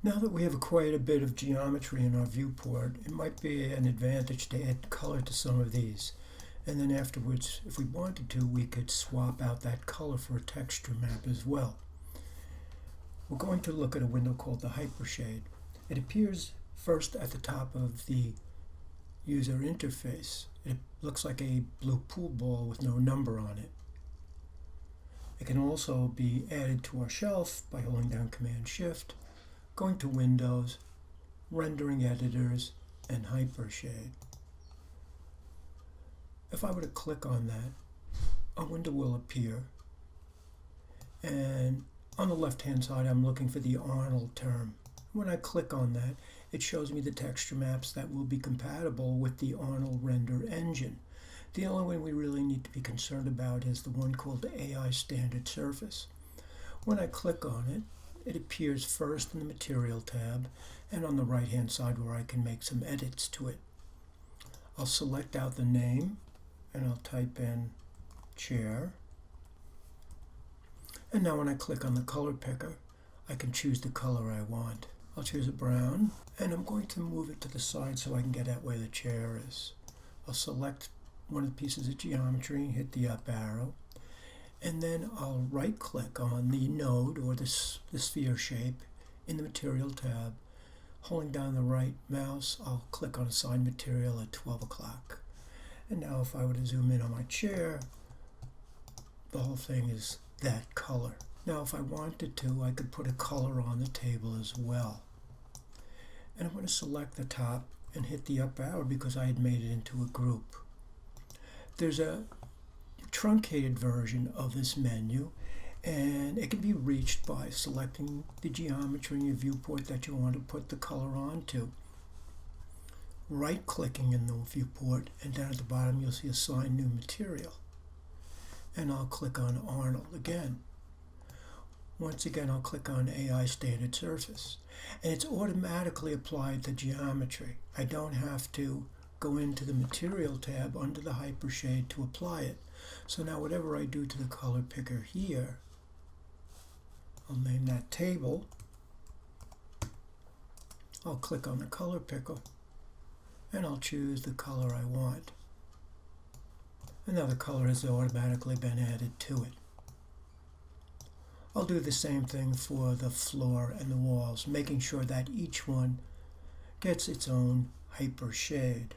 Now that we have quite a bit of geometry in our viewport, it might be an advantage to add color to some of these. And then afterwards, if we wanted to, we could swap out that color for a texture map as well. We're going to look at a window called the Hypershade. It appears first at the top of the user interface. It looks like a blue pool ball with no number on it. It can also be added to our shelf by holding down Command-Shift, going to Windows, Rendering Editors, and Hypershade. If I were to click on that, a window will appear, and on the left-hand side I'm looking for the Arnold term. When I click on that, it shows me the texture maps that will be compatible with the Arnold render engine. The only one we really need to be concerned about is the one called the AI Standard Surface. When I click on it, it appears first in the Material tab and on the right-hand side where I can make some edits to it. I'll select out the name and I'll type in chair. And now when I click on the color picker, I can choose the color I want. I'll choose a brown, and I'm going to move it to the side so I can get at where the chair is. I'll select one of the pieces of geometry and hit the up arrow, and then I'll right click on the node or the sphere shape in the Material tab. Holding down the right mouse, I'll click on Assign Material at 12 o'clock. And now if I were to zoom in on my chair, the whole thing is that color. Now if I wanted to, I could put a color on the table as well. And I'm going to select the top and hit the up arrow because I had made it into a group. There's a truncated version of this menu, and it can be reached by selecting the geometry in your viewport that you want to put the color onto. Right-clicking in the viewport, and down at the bottom you'll see Assign New Material. And I'll click on Arnold again. Once again, I'll click on AI Standard Surface, and it's automatically applied to geometry. I don't have to go into the Material tab under the Hypershade to apply it. So now whatever I do to the color picker here, I'll name that table. I'll click on the color picker, and I'll choose the color I want. And now the color has automatically been added to it. I'll do the same thing for the floor and the walls, making sure that each one gets its own Hypershade.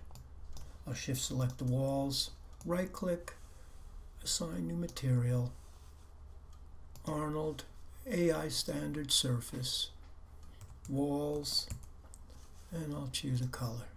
I'll shift select the walls, right click, Assign New Material, Arnold, AI Standard Surface, Walls, and I'll choose a color.